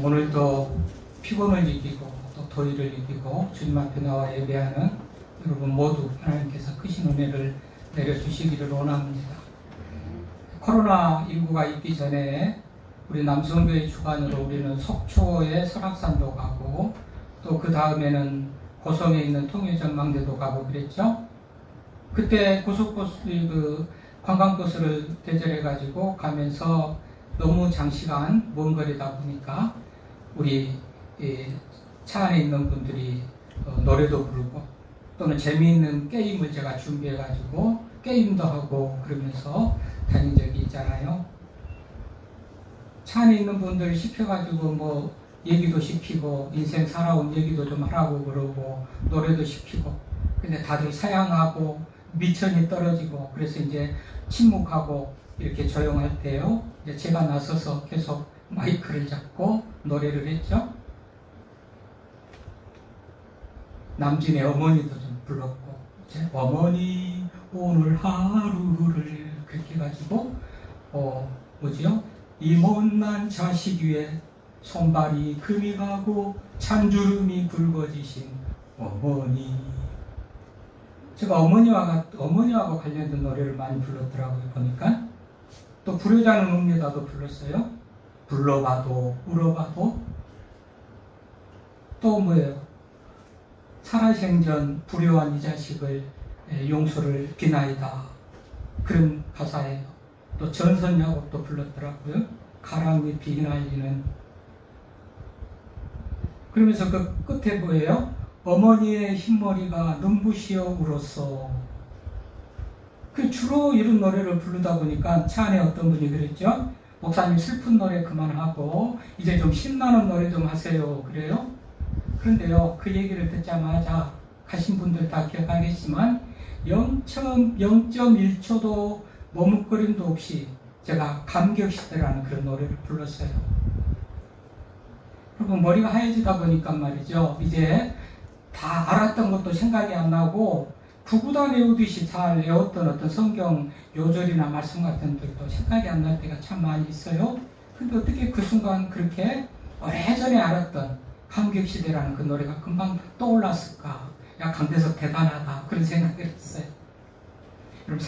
오늘도 피곤을 이기고 또 더위를 이기고 주님 앞에 나와 예배하는 여러분 모두 하나님께서 크신 은혜를 내려주시기를 원합니다. 코로나19가 있기 전에 우리 남성교회 주관으로 우리는 속초의 설악산도 가고 또 그 다음에는 고성에 있는 통일전망대도 가고 그랬죠. 그때 고속버스 관광버스를 대절해가지고 가면서 너무 장시간 먼 거리다 보니까 우리 차 안에 있는 분들이 노래도 부르고 또는 재미있는 게임을 제가 준비해가지고 게임도 하고 그러면서 다닌 적이 있잖아요. 차 안에 있는 분들 시켜가지고 뭐 얘기도 시키고 인생 살아온 얘기도 좀 하라고 그러고 노래도 시키고 근데 다들 사양하고 미천이 떨어지고 그래서 이제 침묵하고 이렇게 조용할 때요. 이제 제가 나서서 계속 마이크를 잡고 노래를 했죠. 남진의 어머니도 좀 불렀고 어머니 오늘 하루를 그렇게 해가지고 이 못난 자식 위에 손발이 금이 가고 찬주름이 굵어지신 어머니. 제가 어머니하고 관련된 노래를 많이 불렀더라고요. 보니까 또 불효자는 옵니다도 불렀어요. 불러봐도 울어봐도 또 뭐예요? 살아생전 불효한 이 자식을 용서를 비나이다 그런 가사예요. 또 전선야곡도 불렀더라고요. 가랑잎이 휘날리는. 그러면서 그 끝에 뭐예요? 어머니의 흰머리가 눈부시어 울었어. 그 주로 이런 노래를 부르다 보니까 차 안에 어떤 분이 그랬죠? 목사님 슬픈 노래 그만하고 이제 좀 신나는 노래 좀 하세요. 그래요? 그런데요, 그 얘기를 듣자마자 가신 분들 다 기억하겠지만 0.1초도 머뭇거림도 없이 제가 감격시대라는 그런 노래를 불렀어요. 그리고 머리가 하얘지다 보니까 말이죠. 이제 다 알았던 것도 생각이 안 나고 구구단 외우듯이 잘 외웠던 어떤 성경 요절이나 말씀 같은 것도 생각이 안 날 때가 참 많이 있어요. 근데 어떻게 그 순간 그렇게 오래전에 알았던 감격시대라는 그 노래가 금방 떠올랐을까? 야, 강대석 대단하다. 그런 생각을 했어요. 그럼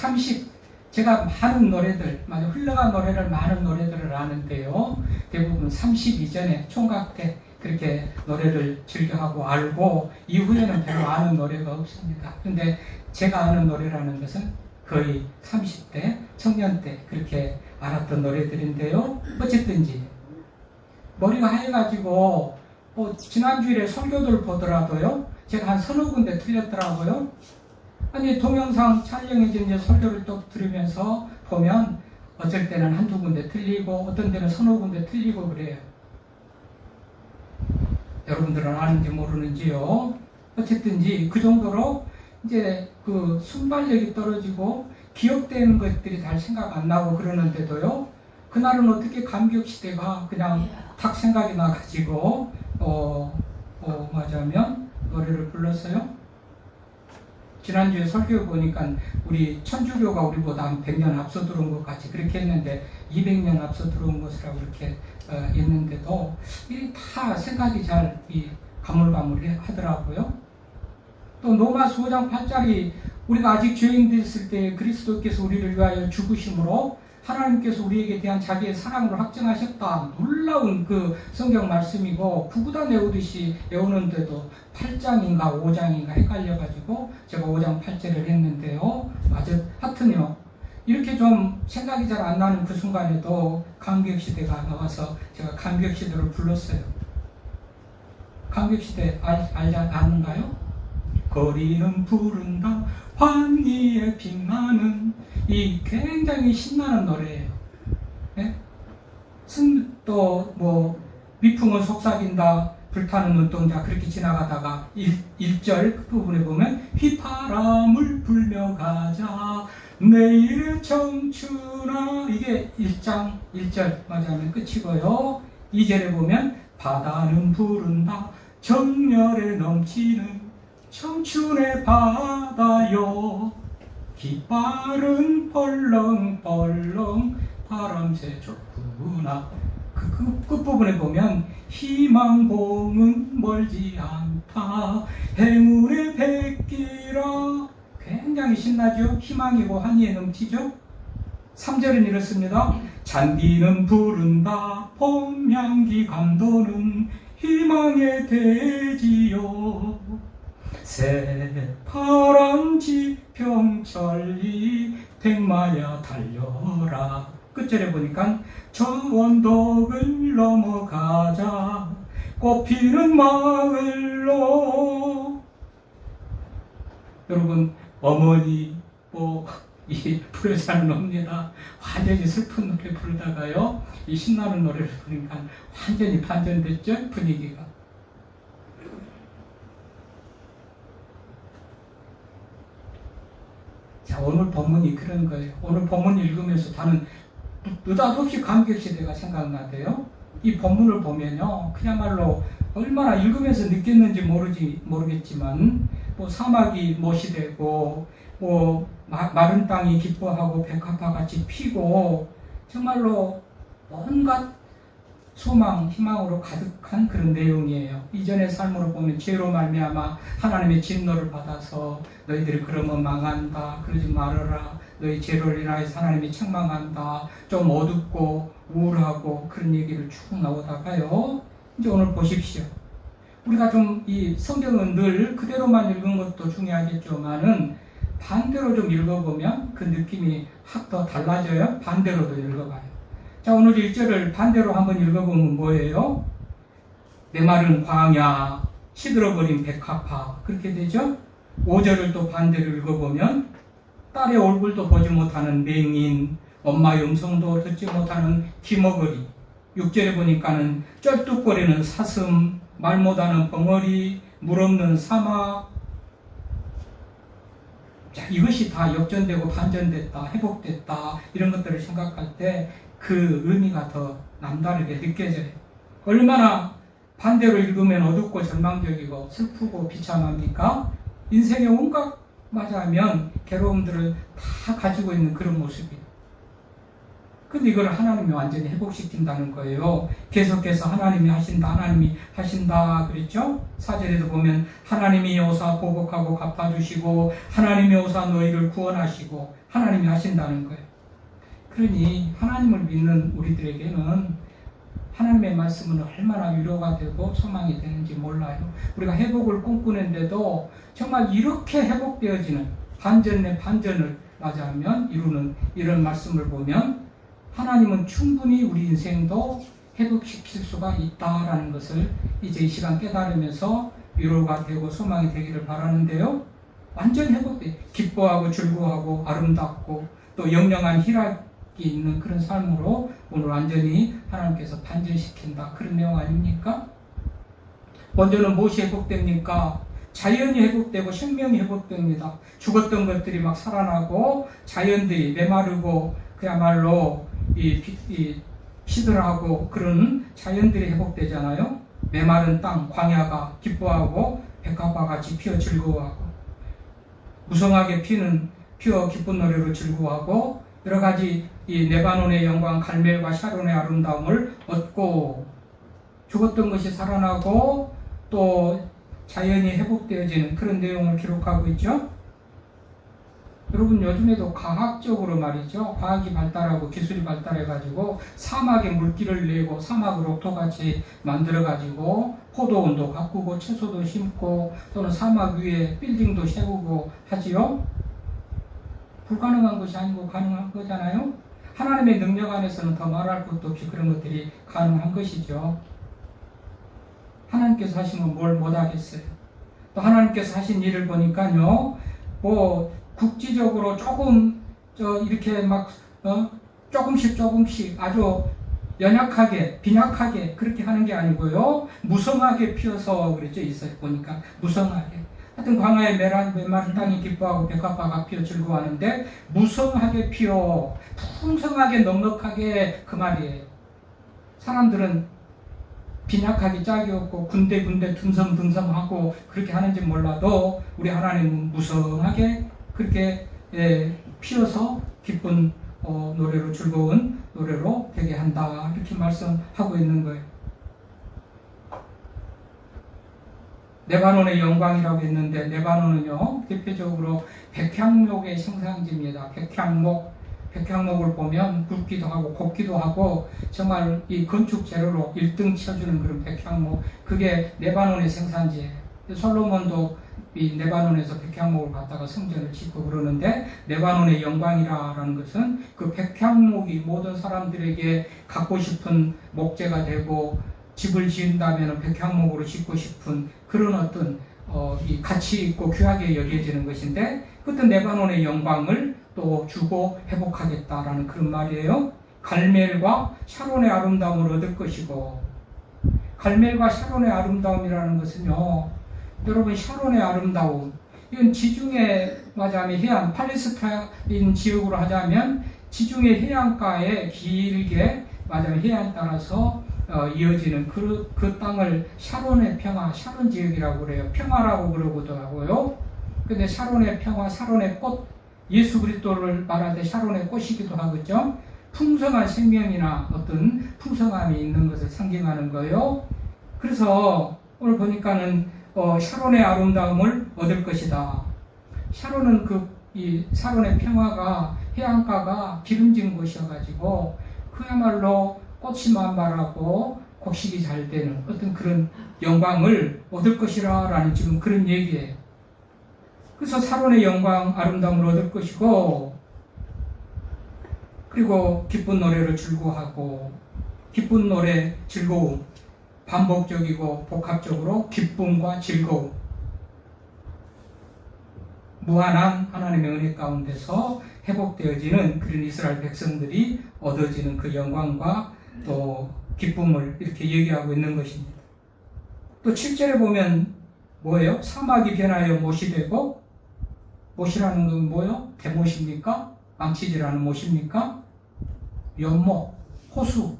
제가 많은 노래들, 흘러간 노래를 많은 노래들을 아는데요. 대부분 30 이전에 총각 때 그렇게 노래를 즐겨하고 알고 이후에는 별로 아는 노래가 없습니다. 그런데 제가 아는 노래라는 것은 거의 30대, 청년 때 그렇게 알았던 노래들인데요. 어쨌든지 머리가 하얘가지고 지난주일에 설교들 보더라도요. 제가 한 서너 군데 틀렸더라고요. 아니 동영상 촬영해진 이제 설교를 또 들으면서 보면 어쩔 때는 한두 군데 틀리고 어떤 데는 서너 군데 틀리고 그래요. 여러분들은 아는지 모르는지요. 어쨌든지 그 정도로 이제 그 순발력이 떨어지고 기억되는 것들이 잘 생각 안 나고 그러는데도요. 그날은 어떻게 감격시대가 그냥 탁 생각이 나가지고 맞아면 노래를 불렀어요. 지난주에 설교에 보니까 우리 천주교가 우리보다 한 100년 앞서 들어온 것 같이 그렇게 했는데 200년 앞서 들어온 것이라고 그렇게 했는데도 이 다 생각이 잘 가물가물하더라고요. 또 로마서 5장 8절이 우리가 아직 죄인 됐을 때 그리스도께서 우리를 위하여 죽으심으로 하나님께서 우리에게 대한 자기의 사랑을 확증하셨다. 놀라운 그 성경 말씀이고 구구단 외우듯이 외우는데도 8장인가 5장인가 헷갈려가지고 제가 5장 8절을 했는데요. 하여튼요. 이렇게 좀 생각이 잘 안 나는 그 순간에도 감격시대가 나와서 제가 감격시대를 불렀어요. 감격시대 아는가요? 거리는 부른다 환희에 빛나는 이 굉장히 신나는 노래예요. 네? 또 미풍은 속삭인다 불타는 눈동자 그렇게 지나가다가 1절 그 부분에 보면 휘파람을 불며 가자 내일의 청춘아 이게 1장 1절 맞으면 끝이고요. 2절에 보면 바다는 부른다 정열에 넘치는 청춘의 바다요 깃발은 펄렁펄렁 바람새 좋구나. 그 끝부분에 보면 희망봉은 멀지 않다. 행운의 백기라. 굉장히 신나죠? 희망이고 환희에 넘치죠? 3절은 이렇습니다. 잔디는 부른다. 봄향기 감도는 희망의 대지요. 새파란 지평천리 백마야 달려라. 끝절에 보니까 저 언덕을 넘어가자. 꽃피는 마을로. 여러분, 어머니 이 부르자는 옵니다. 완전히 슬픈 노래 부르다가요, 이 신나는 노래를 부르니까 완전히 반전됐죠, 분위기가. 자, 오늘 본문이 그런 거예요. 오늘 본문 읽으면서 나는 느닷없이 감격시대가 생각나대요. 이 본문을 보면요, 그야말로 얼마나 읽으면서 느꼈는지 모르겠지만, 사막이 못이 되고, 마른 땅이 기뻐하고 백합화같이 피고, 정말로 온갖 소망, 희망으로 가득한 그런 내용이에요. 이전의 삶으로 보면 죄로 말미암아 하나님의 진노를 받아서 너희들이 그러면 망한다. 그러지 말아라. 너희 죄를 인하여서 하나님이 책망한다. 좀 어둡고 우울하고 그런 얘기를 쭉 나오다가요. 이제 오늘 보십시오. 우리가 좀 이 성경은 늘 그대로만 읽은 것도 중요하겠지만은 반대로 좀 읽어보면 그 느낌이 확 더 달라져요. 반대로도 읽어봐요. 자, 오늘 1절을 반대로 한번 읽어보면 뭐예요? 메마른 광야, 시들어버린 백합화, 그렇게 되죠? 5절을 또 반대로 읽어보면 딸의 얼굴도 보지 못하는 맹인, 엄마의 음성도 듣지 못하는 기머거리. 6절에 보니까는 쩔뚝거리는 사슴, 말 못하는 벙어리, 물 없는 사막. 자, 이것이 다 역전되고 반전됐다, 회복됐다, 이런 것들을 생각할 때 그 의미가 더 남다르게 느껴져요. 얼마나 반대로 읽으면 어둡고 절망적이고 슬프고 비참합니까? 인생의 온갖 맞아하면 괴로움들을 다 가지고 있는 그런 모습이에요. 근데 이걸 하나님이 완전히 회복시킨다는 거예요. 계속해서 하나님이 하신다 그랬죠? 4절에도 보면 하나님이 오사 보복하고 갚아주시고 하나님이 오사 너희를 구원하시고 하나님이 하신다는 거예요. 그러니 하나님을 믿는 우리들에게는 하나님의 말씀은 얼마나 위로가 되고 소망이 되는지 몰라요. 우리가 회복을 꿈꾸는데도 정말 이렇게 회복되어지는 반전 내 반전을 맞이하면 이루는 이런 말씀을 보면 하나님은 충분히 우리 인생도 회복시킬 수가 있다라는 것을 이제 이 시간 깨달으면서 위로가 되고 소망이 되기를 바라는데요. 완전히 회복돼. 기뻐하고 즐거워하고 아름답고 또 영영한 희락이 있는 그런 삶으로 오늘 완전히 하나님께서 반전시킨다. 그런 내용 아닙니까? 먼저는 무엇이 회복됩니까? 자연이 회복되고 생명이 회복됩니다. 죽었던 것들이 막 살아나고 자연들이 메마르고 그야말로 시들하고 그런 자연들이 회복되잖아요. 메마른 땅, 광야가 기뻐하고 백합화같이 피어 즐거워하고 무성하게 피어 기쁜 노래로 즐거워하고 여러 가지 이 레바논의 영광, 갈멜과 샤론의 아름다움을 얻고 죽었던 것이 살아나고 또 자연이 회복되어지는 그런 내용을 기록하고 있죠. 여러분, 요즘에도 과학적으로 말이죠. 과학이 발달하고 기술이 발달해가지고 사막에 물길을 내고 사막을 옥토같이 만들어가지고 포도원도 가꾸고 채소도 심고 또는 사막 위에 빌딩도 세우고 하지요. 불가능한 것이 아니고 가능한 거잖아요. 하나님의 능력 안에서는 더 말할 것도 없이 그런 것들이 가능한 것이죠. 하나님께서 하시면 뭘 못하겠어요. 또 하나님께서 하신 일을 보니까요. 국지적으로 조금 이렇게 막 조금씩 아주 연약하게 빈약하게 그렇게 하는 게 아니고요. 무성하게 피어서 그랬죠. 있어요. 보니까 무성하게. 하여튼 광야의 메마른 땅이 기뻐하고 백합화가 피어 즐거워하는데 무성하게 피어 풍성하게 넉넉하게 그 말이에요. 사람들은 빈약하게 짝이 없고 군데군데 듬성듬성하고 그렇게 하는지 몰라도 우리 하나님은 무성하게 그렇게 피어서 기쁜 노래로 즐거운 노래로 되게 한다. 이렇게 말씀하고 있는 거예요. 레바논의 영광이라고 했는데 레바논은요 대표적으로 백향목의 생산지입니다. 백향목을 보면 굵기도 하고 곱기도 하고 정말 이 건축 재료로 1등 쳐주는 그런 백향목, 그게 레바논의 생산지예요. 솔로몬도 이 레바논에서 백향목을 갖다가 성전을 짓고 그러는데, 레바논의 영광이라는 것은 그 백향목이 모든 사람들에게 갖고 싶은 목재가 되고, 집을 지은다면 백향목으로 짓고 싶은 그런 어떤 이 가치 있고 귀하게 여겨지는 것인데, 그때 레바논의 영광을 또 주고 회복하겠다라는 그런 말이에요. 갈멜과 샤론의 아름다움을 얻을 것이고, 갈멜과 샤론의 아름다움이라는 것은요, 여러분, 샤론의 아름다움, 이건 지중해 말하자면 해안, 팔레스타인 지역으로 하자면 지중해 해안가에 길게 말하자면 해안 따라서 이어지는 그 땅을 샤론의 평화, 샤론 지역이라고 그래요. 평화라고 그러기도 하고요. 근데 샤론의 평화, 샤론의 꽃, 예수 그리스도를 말할 때 샤론의 꽃이기도 하겠죠. 풍성한 생명이나 어떤 풍성함이 있는 것을 상징하는 거예요. 그래서 오늘 보니까는 샤론의 아름다움을 얻을 것이다. 샤론은 이 샤론의 평화가 해안가가 기름진 곳이어가지고 그야말로 꽃이 만발하고 곡식이 잘 되는 어떤 그런 영광을 얻을 것이라는 지금 그런 얘기예요. 그래서 샤론의 영광, 아름다움을 얻을 것이고, 그리고 기쁜 노래를 즐거워하고, 기쁜 노래, 즐거움, 반복적이고 복합적으로 기쁨과 즐거움, 무한한 하나님의 은혜 가운데서 회복되어지는 그런 이스라엘 백성들이 얻어지는 그 영광과 또 기쁨을 이렇게 얘기하고 있는 것입니다. 또 7절에 보면 뭐예요? 사막이 변하여 못이 되고, 못이라는 건 뭐예요? 대못입니까? 망치질하는 못입니까? 연못, 호수.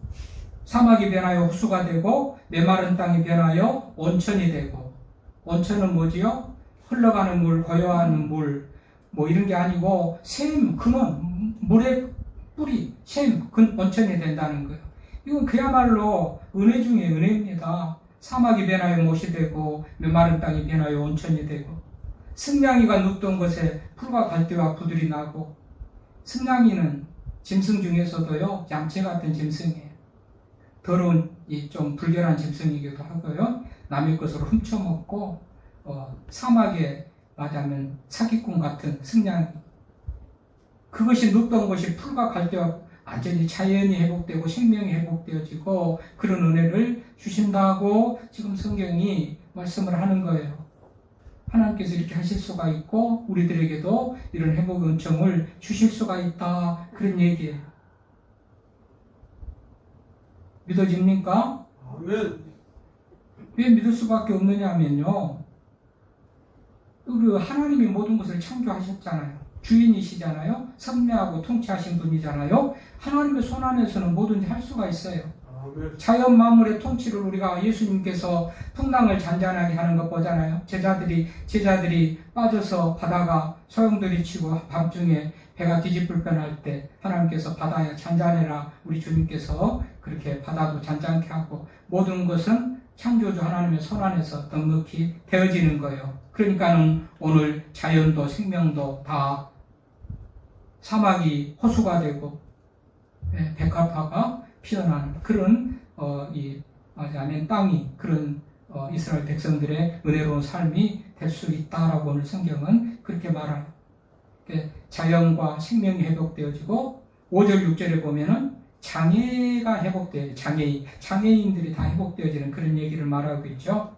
사막이 변하여 호수가 되고 메마른 땅이 변하여 온천이 되고, 온천은 뭐지요? 흘러가는 물, 고요한 물, 뭐 이런 게 아니고 샘, 근원, 물의 뿌리, 샘, 온천이 된다는 거예요. 이건 그야말로 은혜 중에 은혜입니다. 사막이 변하여 못이 되고 메마른 땅이 변하여 온천이 되고, 승냥이가 눕던 곳에 풀과 갈대와 부들이 나고, 승냥이는 짐승 중에서도요 양채 같은 짐승이에요. 더러운 좀 불결한 짐승이기도 하고요, 남의 것을 훔쳐먹고 사막에 말하자면 사기꾼 같은 승냥이, 그것이 눕던 곳이 풀과 갈대와 완전히 자연이 회복되고 생명이 회복되어지고 그런 은혜를 주신다고 지금 성경이 말씀을 하는 거예요. 하나님께서 이렇게 하실 수가 있고 우리들에게도 이런 회복의 은총을 주실 수가 있다, 그런 얘기예요. 믿어집니까? 아멘. 왜 믿을 수밖에 없느냐 하면요, 우리 하나님이 모든 것을 창조하셨잖아요. 주인이시잖아요. 섭리하고 통치하신 분이잖아요. 하나님의 손 안에서는 뭐든지 할 수가 있어요. 아멘. 자연 만물의 통치를 우리가 예수님께서 풍랑을 잔잔하게 하는 것 보잖아요. 제자들이 빠져서 바다가 소용돌이치고 밤중에 배가 뒤집을 뻔할 때 하나님께서 바다에 잔잔해라, 우리 주님께서 그렇게 바다도 잔잔케 하고, 모든 것은 창조주 하나님의 손 안에서 넉넉히 되어지는 거예요. 그러니까는 오늘 자연도 생명도 다 사막이 호수가 되고 백합화가 피어나는 그런 말하자면 땅이 그런 이스라엘 백성들의 은혜로운 삶이 될 수 있다라고 오늘 성경은 그렇게 말하는, 자연과 생명이 회복되어지고 5절 6절에 보면은 장애가 회복되어요. 장애인들이 다 회복되어지는 그런 얘기를 말하고 있죠.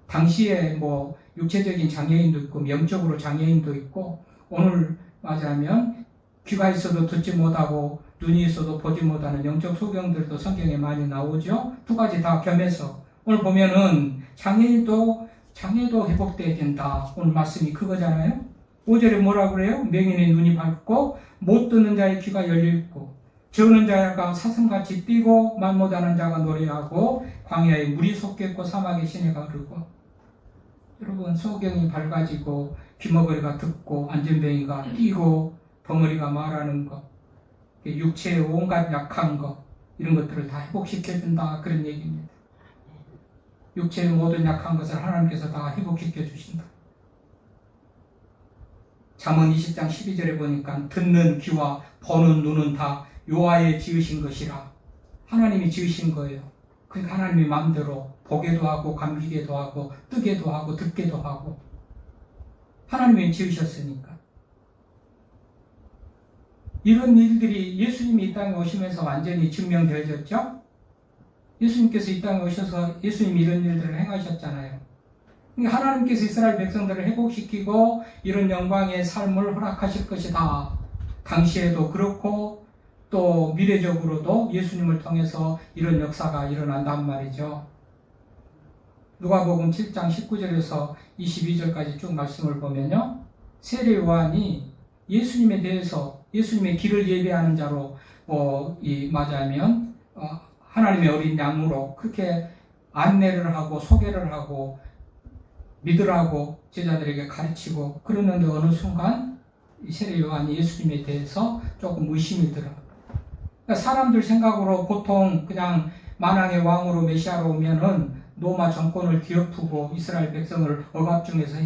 당시에 뭐 육체적인 장애인도 있고 영적으로 장애인도 있고, 오늘 맞으면 귀가 있어도 듣지 못하고 눈이 있어도 보지 못하는 영적 소경들도 성경에 많이 나오죠. 두 가지 다 겸해서 오늘 보면은 장애도 회복되어야 된다. 오늘 말씀이 그거잖아요. 5절에 뭐라 그래요? 맹인의 눈이 밝고 못 듣는 자의 귀가 열려있고 저는 자가 사슴같이 뛰고 말 못하는 자가 노래하고 광야에 물이 솟겠고 사막에 시내가 흐르고. 여러분, 소경이 밝아지고 귀머거리가 듣고 안전뱅이가 뛰고 벙어리가 말하는 것, 육체의 온갖 약한 것, 이런 것들을 다 회복시켜준다, 그런 얘기입니다. 육체의 모든 약한 것을 하나님께서 다 회복시켜 주신다. 잠언 20장 12절에 보니까 듣는 귀와 보는 눈은 다 여호와의 지으신 것이라. 하나님이 지으신 거예요. 그러니까 하나님이 마음대로 보게도 하고 감기게도 하고 뜨게도 하고 듣게도 하고 하나님이 지으셨으니까. 이런 일들이 예수님이 이 땅에 오시면서 완전히 증명되어졌죠. 예수님께서 이 땅에 오셔서 예수님이 이런 일들을 행하셨잖아요. 하나님께서 이스라엘 백성들을 회복시키고 이런 영광의 삶을 허락하실 것이다. 당시에도 그렇고 또 미래적으로도 예수님을 통해서 이런 역사가 일어난단 말이죠. 누가복음 7장 19절에서 22절까지 쭉 말씀을 보면요. 세례 요한이 예수님에 대해서 예수님의 길을 예비하는 자로 맞아면 하나님의 어린 양으로 그렇게 안내를 하고 소개를 하고 믿으라고 제자들에게 가르치고 그러는데 어느 순간 세례 요한이 예수님에 대해서 조금 의심이 들어. 그러니까 사람들 생각으로 보통 그냥 만왕의 왕으로 메시아로 오면은 로마 정권을 뒤엎고 이스라엘 백성을 억압 중에서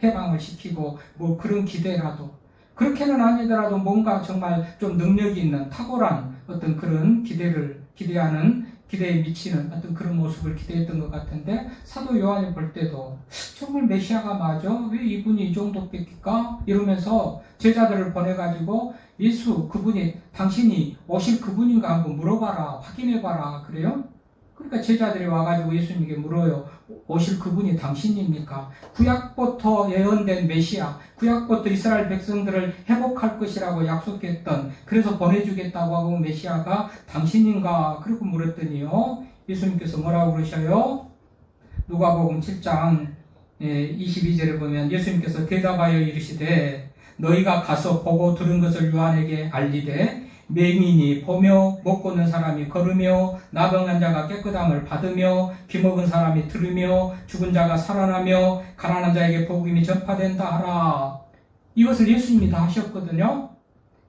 해방을 시키고 뭐 그런 기대라도 그렇게는 아니더라도 뭔가 정말 좀 능력이 있는 탁월한 어떤 그런 기대에 미치는 어떤 그런 모습을 기대했던 것 같은데 사도 요한이 볼 때도 정말 메시아가 맞아? 왜 이분이 이 정도 뺏길까? 이러면서 제자들을 보내가지고 예수 그분이 당신이 오실 그분인가 한번 물어봐라 확인해봐라 그래요? 그러니까 제자들이 와가지고 예수님에게 물어요. 오실 그분이 당신입니까? 구약부터 예언된 메시아, 구약부터 이스라엘 백성들을 회복할 것이라고 약속했던 그래서 보내주겠다고 하고 메시아가 당신인가? 그렇게 물었더니요. 예수님께서 뭐라고 그러셔요? 누가복음 7장 22절에 보면 예수님께서 대답하여 이르시되 너희가 가서 보고 들은 것을 요한에게 알리되 맹인이 보며 못 걷는 사람이 걸으며 나병난 자가 깨끗함을 받으며 귀먹은 사람이 들으며 죽은 자가 살아나며 가난한 자에게 복음이 전파된다 하라. 이것을 예수님이 다 하셨거든요.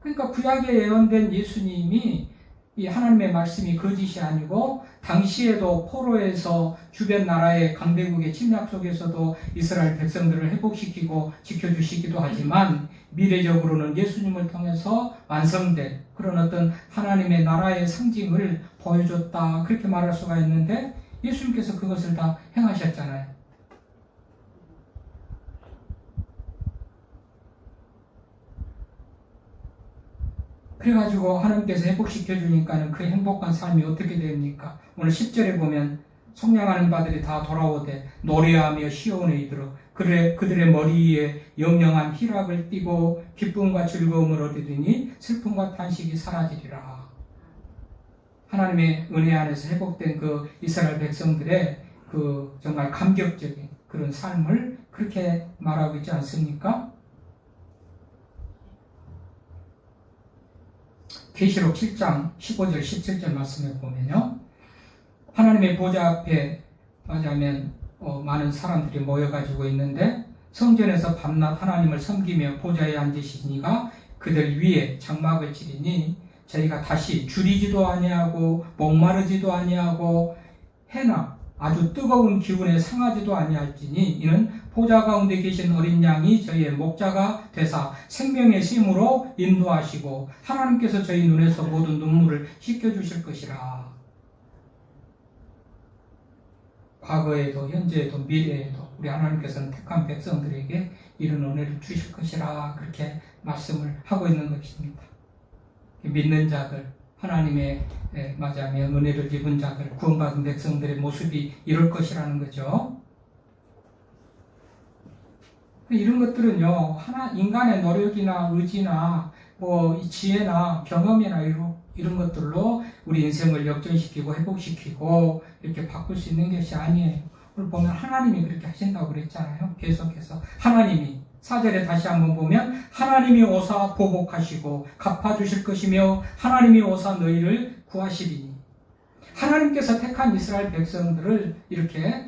그러니까 구약에 예언된 예수님이 이 하나님의 말씀이 거짓이 아니고 당시에도 포로에서 주변 나라의 강대국의 침략 속에서도 이스라엘 백성들을 회복시키고 지켜주시기도 하지만 미래적으로는 예수님을 통해서 완성된 그런 어떤 하나님의 나라의 상징을 보여줬다 그렇게 말할 수가 있는데 예수님께서 그것을 다 행하셨잖아요. 그래가지고 하나님께서 회복시켜 주니까는 그 행복한 삶이 어떻게 됩니까? 오늘 10절에 보면 속량하는 바들이 다 돌아오되 노래하며 시온에 이르러 그들의 머리 위에 영영한 희락을 띠고 기쁨과 즐거움을 얻으리니 슬픔과 탄식이 사라지리라. 하나님의 은혜 안에서 회복된 그 이스라엘 백성들의 그 정말 감격적인 그런 삶을 그렇게 말하고 있지 않습니까? 계시록 7장 15절 17절 말씀에 보면요. 하나님의 보좌 앞에 맞으면 많은 사람들이 모여가지고 있는데 성전에서 밤낮 하나님을 섬기며 보좌에 앉으시니가 그들 위에 장막을 치리니 저희가 다시 줄이지도 아니하고 목마르지도 아니하고 해나 아주 뜨거운 기운에 상하지도 아니할지니 이는 보좌 가운데 계신 어린 양이 저희의 목자가 되사 생명의 샘으로 인도하시고 하나님께서 저희 눈에서 모든 눈물을 씻겨주실 것이라. 과거에도 현재에도 미래에도 우리 하나님께서는 택한 백성들에게 이런 은혜를 주실 것이라 그렇게 말씀을 하고 있는 것입니다. 믿는 자들 하나님의 맞아면 은혜를 입은 자들 구원받은 백성들의 모습이 이럴 것이라는 거죠. 이런 것들은요 인간의 노력이나 의지나 뭐 지혜나 경험이나 이런 것들로 우리 인생을 역전시키고 회복시키고 이렇게 바꿀 수 있는 것이 아니에요. 오늘 보면 하나님이 그렇게 하신다고 그랬잖아요. 계속해서 하나님이 4절에 다시 한번 보면 하나님이 오사 보복하시고 갚아주실 것이며 하나님이 오사 너희를 구하시리니 하나님께서 택한 이스라엘 백성들을 이렇게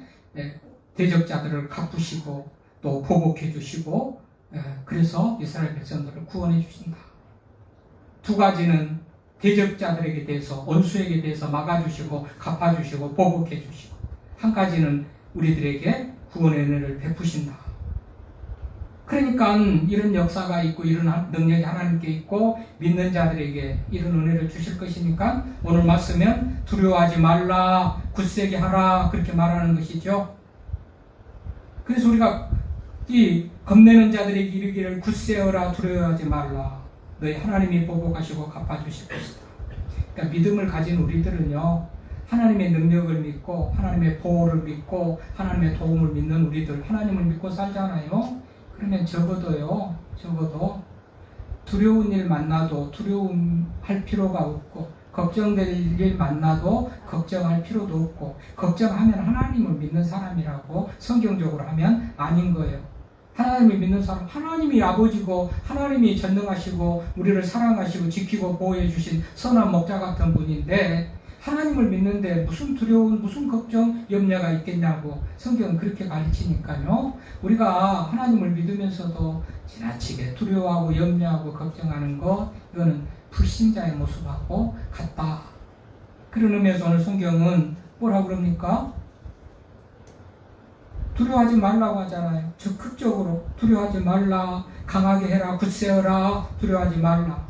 대적자들을 갚으시고 또 보복해 주시고 그래서 이스라엘 백성들을 구원해 주신다. 두 가지는 대적자들에게 대해서 원수에게 대해서 막아주시고 갚아주시고 보복해 주시고 한 가지는 우리들에게 구원의 은혜를 베푸신다. 그러니까 이런 역사가 있고 이런 능력이 하나님께 있고 믿는 자들에게 이런 은혜를 주실 것이니까 오늘 말씀은 두려워하지 말라, 굳세게 하라 그렇게 말하는 것이죠. 그래서 우리가 이 겁내는 자들에게 이르기를 굳세어라 두려워하지 말라. 너희 하나님이 보복하시고 갚아주실 것이다. 그러니까 믿음을 가진 우리들은요, 하나님의 능력을 믿고 하나님의 보호를 믿고 하나님의 도움을 믿는 우리들, 하나님을 믿고 살잖아요. 그러면 적어도 두려운 일 만나도 두려움할 필요가 없고, 걱정될 일 만나도 걱정할 필요도 없고, 걱정하면 하나님을 믿는 사람이라고 성경적으로 하면 아닌 거예요. 하나님을 믿는 사람, 하나님이 아버지고 하나님이 전능하시고 우리를 사랑하시고 지키고 보호해 주신 선한 목자 같은 분인데, 하나님을 믿는데 무슨 두려움, 무슨 걱정, 염려가 있겠냐고 성경은 그렇게 가르치니까요. 우리가 하나님을 믿으면서도 지나치게 두려워하고 염려하고 걱정하는 것, 이거는 불신자의 모습하고 같다. 그런 의미에서 오늘 성경은 뭐라고 그럽니까? 두려워하지 말라고 하잖아요. 적극적으로 두려워하지 말라, 강하게 해라, 굳세어라, 두려워하지 말라.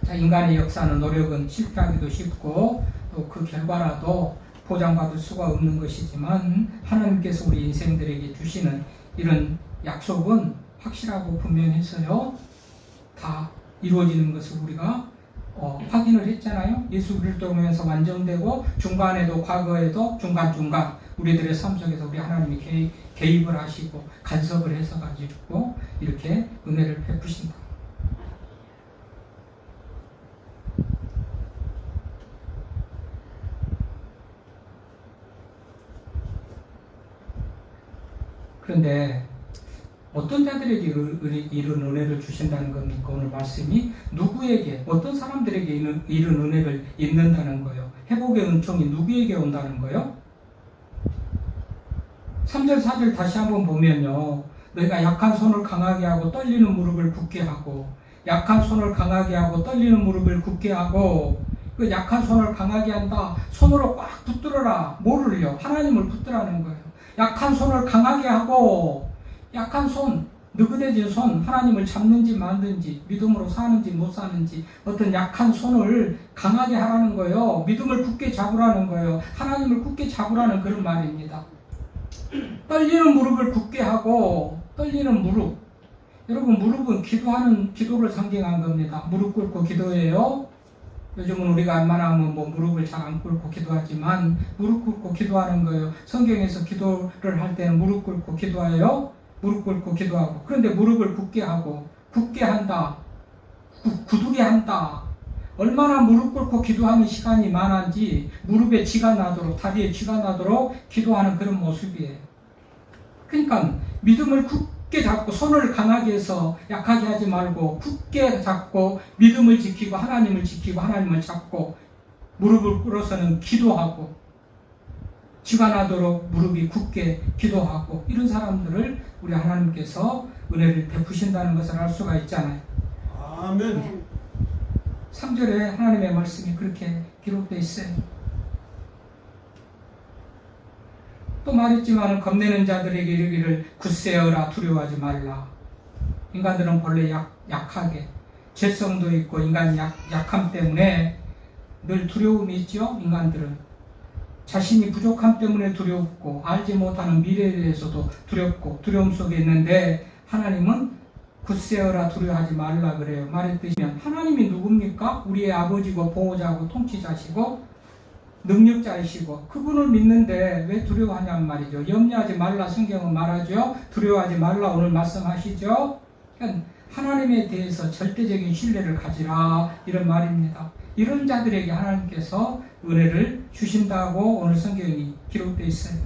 자, 인간의 역사는 노력은 실패하기도 쉽고 또 그 결과라도 보장받을 수가 없는 것이지만 하나님께서 우리 인생들에게 주시는 이런 약속은 확실하고 분명해서요, 다 이루어지는 것을 우리가 확인을 했잖아요. 예수 그리스도로 인해서 완전되고 중간에도 과거에도 중간중간 우리들의 삶 속에서 우리 하나님이 개입을 하시고 간섭을 해서 가지고 이렇게 은혜를 베푸신다. 그런데 어떤 자들에게 이런 은혜를 주신다는 겁니까? 오늘 말씀이 누구에게, 어떤 사람들에게 이런 은혜를 있는다는 거예요. 회복의 은총이 누구에게 온다는 거예요? 3절 4절 다시 한번 보면요, 너희가 약한 손을 강하게 하고 떨리는 무릎을 굳게 하고, 약한 손을 강하게 하고 떨리는 무릎을 굳게 하고, 그 약한 손을 강하게 한다, 손으로 꽉 붙들어라. 뭐를요? 하나님을 붙들라는 거예요. 약한 손을 강하게 하고, 약한 손, 느그러진 손, 하나님을 잡는지 말든지, 믿음으로 사는지 못 사는지, 어떤 약한 손을 강하게 하라는 거예요. 믿음을 굳게 잡으라는 거예요. 하나님을 굳게 잡으라는 그런 말입니다. 떨리는 무릎을 굳게 하고, 떨리는 무릎. 여러분, 무릎은 기도를 상징한 겁니다. 무릎 꿇고 기도해요. 요즘은 우리가 웬만하면 무릎을 잘 안 꿇고 기도하지만, 무릎 꿇고 기도하는 거예요. 성경에서 기도를 할 때는 무릎 꿇고 기도해요. 무릎 꿇고 기도하고. 그런데 무릎을 굳게 하고, 굳게 한다, 굳게 한다. 얼마나 무릎 꿇고 기도하는 시간이 많은지, 무릎에 쥐가 나도록, 다리에 쥐가 나도록 기도하는 그런 모습이에요. 그러니까 믿음을 굳게 잡고, 손을 강하게 해서 약하게 하지 말고 굳게 잡고 믿음을 지키고 하나님을 지키고 하나님을 잡고 무릎을 꿇어서는 기도하고, 쥐가 나도록 무릎이 굳게 기도하고, 이런 사람들을 우리 하나님께서 은혜를 베푸신다는 것을 알 수가 있잖아요. 아멘. 3절에 하나님의 말씀이 그렇게 기록되어 있어요. 또 말했지만 겁내는 자들에게 이르기를 굳세어라 두려워하지 말라. 인간들은 본래 약하게 죄성도 있고 인간 약함 때문에 늘 두려움이 있죠. 인간들은 자신이 부족함 때문에 두렵고 알지 못하는 미래에 대해서도 두렵고 두려움 속에 있는데, 하나님은 굳세어라 두려워하지 말라 그래요. 말했듯이 하나님이 누굽니까? 우리의 아버지고 보호자고 통치자시고 능력자이시고 그분을 믿는데 왜 두려워하냔 말이죠. 염려하지 말라 성경은 말하죠. 두려워하지 말라 오늘 말씀하시죠. 그러니까 하나님에 대해서 절대적인 신뢰를 가지라, 이런 말입니다. 이런 자들에게 하나님께서 은혜를 주신다고 오늘 성경이 기록되어 있어요.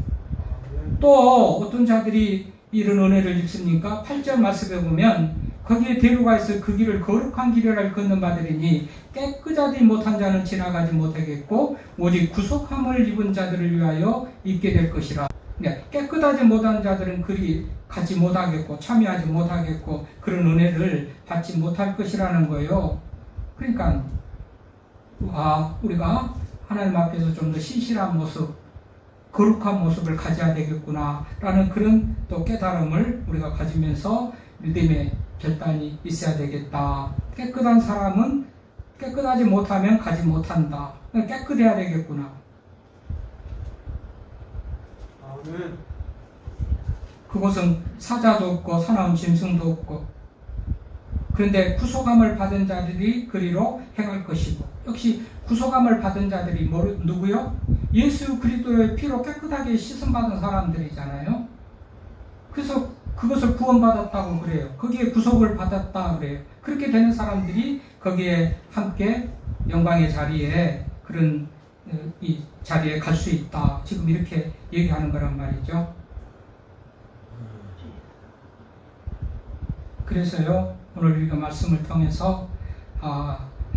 또 어떤 자들이 이런 은혜를 입습니까? 8절 말씀에 보면 거기에 대로가 있어 그 길을 거룩한 길을 걷는 바들이니 깨끗하지 못한 자는 지나가지 못하겠고 오직 구속함을 입은 자들을 위하여 있게 될 것이라. 깨끗하지 못한 자들은 그리 가지 못하겠고 참여하지 못하겠고 그런 은혜를 받지 못할 것이라는 거예요. 그러니까 우리가 하나님 앞에서 좀 더 신실한 모습, 거룩한 모습을 가져야 되겠구나라는 그런 또 깨달음을 우리가 가지면서 믿음의 결단이 있어야 되겠다. 깨끗한 사람은 깨끗하지 못하면 가지 못한다. 깨끗해야 되겠구나. 아멘. 그곳은 사자도 없고 사나운 짐승도 없고, 그런데 구속함을 받은 자들이 그리로 행할 것이고, 역시 구속함을 받은 자들이 누구요? 예수 그리스도의 피로 깨끗하게 씻음받은 사람들이잖아요. 그래서 그것을 구원받았다고 그래요. 거기에 구속을 받았다 그래요. 그렇게 되는 사람들이 거기에 함께 영광의 자리에, 그런 이 자리에 갈 수 있다. 지금 이렇게 얘기하는 거란 말이죠. 그래서요, 오늘 우리가 말씀을 통해서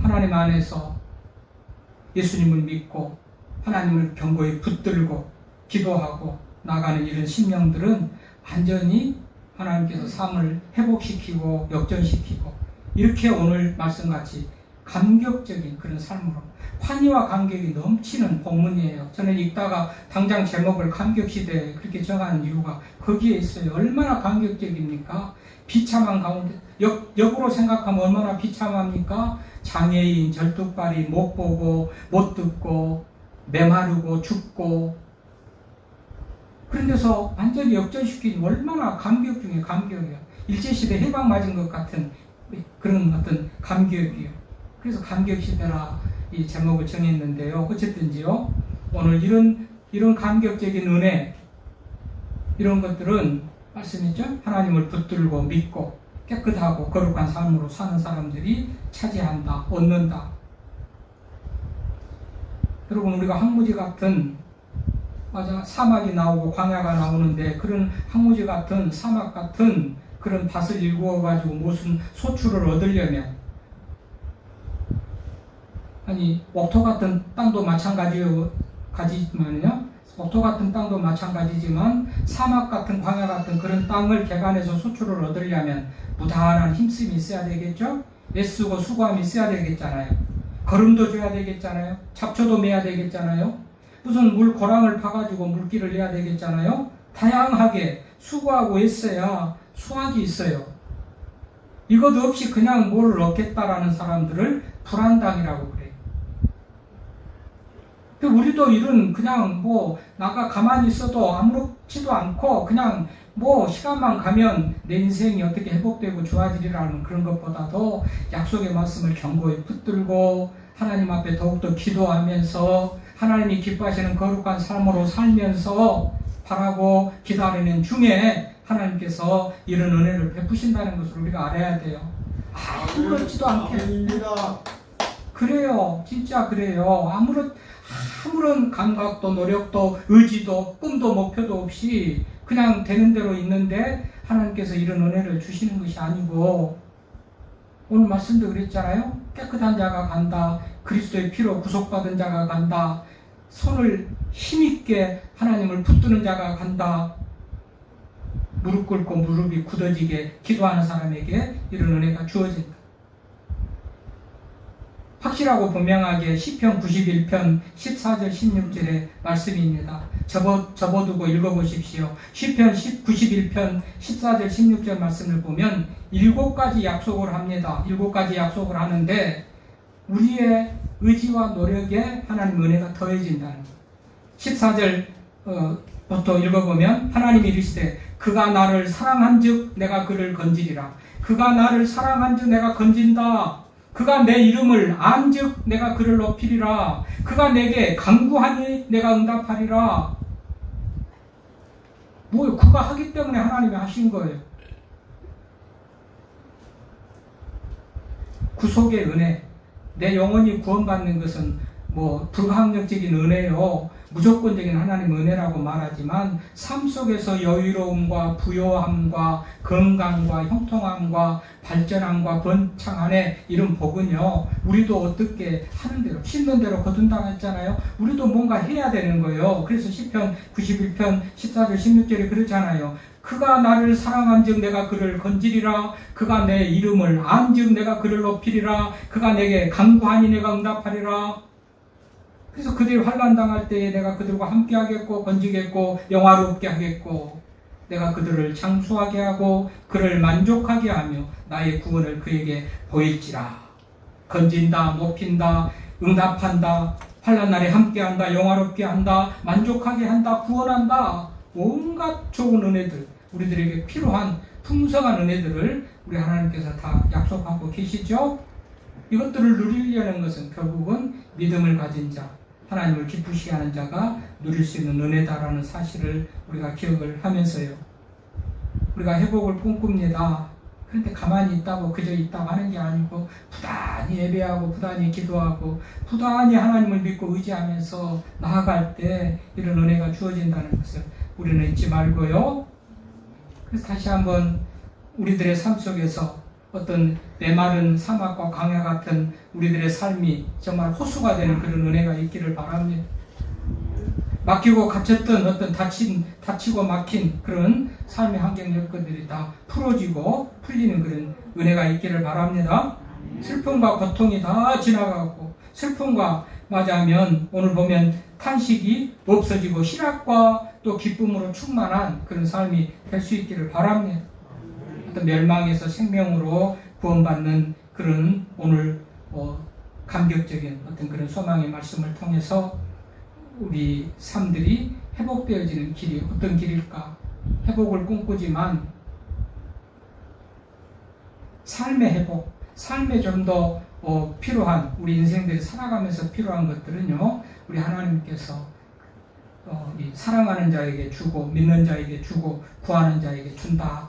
하나님 안에서 예수님을 믿고 하나님을 견고히 붙들고 기도하고 나가는 이런 심령들은 완전히 하나님께서 삶을 회복시키고 역전시키고, 이렇게 오늘 말씀같이 감격적인 그런 삶으로, 환희와 감격이 넘치는 본문이에요. 저는 읽다가 당장 제목을 감격시대 그렇게 정하는 이유가 거기에 있어요. 얼마나 감격적입니까? 비참한 가운데, 역으로 생각하면 얼마나 비참합니까? 장애인, 절뚝발이, 못 보고 못 듣고 메마르고 죽고, 그런 데서 완전히 역전시키니 얼마나 감격 중에 감격이에요. 일제시대 해방 맞은 것 같은 그런 어떤 감격이에요. 그래서 감격시대라 이 제목을 정했는데요. 어쨌든지요, 오늘 이런 감격적인 은혜, 이런 것들은 말씀이죠. 하나님을 붙들고 믿고 깨끗하고 거룩한 삶으로 사는 사람들이 차지한다, 얻는다. 여러분, 우리가 황무지 같은, 맞아, 사막이 나오고 광야가 나오는데, 그런 황무지 같은, 사막 같은 그런 밭을 일구어 가지고 무슨 소출을 얻으려면, 아니 옥토 같은 땅도 마찬가지지만요, 옥토 같은 땅도 마찬가지지만 사막 같은 광야 같은 그런 땅을 개간해서 소출을 얻으려면 무단한 힘쓰임이 있어야 되겠죠. 애쓰고 수고함이 있어야 되겠잖아요. 거름도 줘야 되겠잖아요. 잡초도 매야 되겠잖아요. 무슨 고랑을 파가지고 물기를 내야 되겠잖아요. 다양하게 수고하고 애써야 수확이 있어요. 이것 없이 그냥 뭘 얻겠다라는 사람들을 불안당이라고 그래요. 우리도 이런, 그냥 나가 가만히 있어도 아무렇지도 않고 그냥 시간만 가면 내 인생이 어떻게 회복되고 좋아지리라는 그런 것보다도 약속의 말씀을 견고히 붙들고 하나님 앞에 더욱더 기도하면서 하나님이 기뻐하시는 거룩한 삶으로 살면서 바라고 기다리는 중에 하나님께서 이런 은혜를 베푸신다는 것을 우리가 알아야 돼요. 아무렇지도 않게. 그래요. 진짜 그래요. 아무런 감각도 노력도 의지도 꿈도 목표도 없이 그냥 되는 대로 있는데 하나님께서 이런 은혜를 주시는 것이 아니고, 오늘 말씀도 그랬잖아요. 깨끗한 자가 간다. 그리스도의 피로 구속받은 자가 간다. 손을 힘있게 하나님을 붙드는 자가 간다. 무릎 꿇고 무릎이 굳어지게 기도하는 사람에게 이런 은혜가 주어진다. 확실하고 분명하게 시편 91편 14절 16절의 말씀입니다. 접어두고 읽어보십시오. 시편 91편 14절 16절 말씀을 보면 7가지 약속을 합니다. 7가지 약속을 하는데 우리의 의지와 노력에 하나님 은혜가 더해진다는 거예요. 14절부터 읽어보면 하나님이 이르시되 그가 나를 사랑한즉 내가 그를 건지리라. 그가 나를 사랑한즉 내가 건진다. 그가 내 이름을 안즉 내가 그를 높이리라. 그가 내게 간구하니 내가 응답하리라. 그가 하기 때문에 하나님이 하신 거예요. 구속의 은혜, 내 영혼이 구원받는 것은 불가항력적인 은혜요, 무조건적인 하나님 은혜라고 말하지만 삶 속에서 여유로움과 부요함과 건강과 형통함과 발전함과 번창함의 이런 복은요, 우리도 어떻게 하는 대로 심는 대로 거둔다고 했잖아요. 우리도 뭔가 해야 되는 거예요. 그래서 시편 91편 14절 16절에 그렇잖아요. 그가 나를 사랑한즉 내가 그를 건지리라. 그가 내 이름을 안즉 내가 그를 높이리라. 그가 내게 간구하니 내가 응답하리라. 그래서 그들이 환난 당할 때에 내가 그들과 함께 하겠고 건지겠고 영화롭게 하겠고 내가 그들을 장수하게 하고 그를 만족하게 하며 나의 구원을 그에게 보일지라. 건진다, 높인다, 응답한다, 환난 날에 함께한다, 영화롭게 한다, 만족하게 한다, 구원한다. 온갖 좋은 은혜들, 우리들에게 필요한 풍성한 은혜들을 우리 하나님께서 다 약속하고 계시죠. 이것들을 누리려는 것은 결국은 믿음을 가진 자, 하나님을 기쁘시게 하는 자가 누릴 수 있는 은혜다라는 사실을 우리가 기억을 하면서요. 우리가 회복을 꿈꿉니다. 그런데 가만히 있다고 그저 있다고 하는 게 아니고 부단히 예배하고 부단히 기도하고 부단히 하나님을 믿고 의지하면서 나아갈 때 이런 은혜가 주어진다는 것을 우리는 잊지 말고요. 그래서 다시 한번 우리들의 삶 속에서 어떤 메마른 사막과 광야 같은 우리들의 삶이 정말 호수가 되는 그런 은혜가 있기를 바랍니다. 막히고 갇혔던 어떤 다치고 막힌 그런 삶의 환경 여건들이 다 풀어지고 풀리는 그런 은혜가 있기를 바랍니다. 슬픔과 고통이 다 지나가고 슬픔과 맞이하면 오늘 보면 탄식이 없어지고 희락과 또 기쁨으로 충만한 그런 삶이 될 수 있기를 바랍니다. 어떤 멸망에서 생명으로 구원받는 그런 오늘 감격적인 어떤 그런 소망의 말씀을 통해서 우리 삶들이 회복되어지는 길이 어떤 길일까? 회복을 꿈꾸지만 삶의 회복, 삶에 좀 더 필요한 우리 인생들이 살아가면서 필요한 것들은요, 우리 하나님께서 이 사랑하는 자에게 주고 믿는 자에게 주고 구하는 자에게 준다.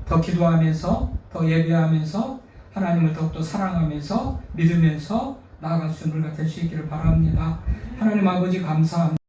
더 기도하면서 더 예배하면서 하나님을 더욱더 사랑하면서 믿으면서 나아갈 수 있는 우리가 될 수 있기를 바랍니다. 하나님 아버지 감사합니다.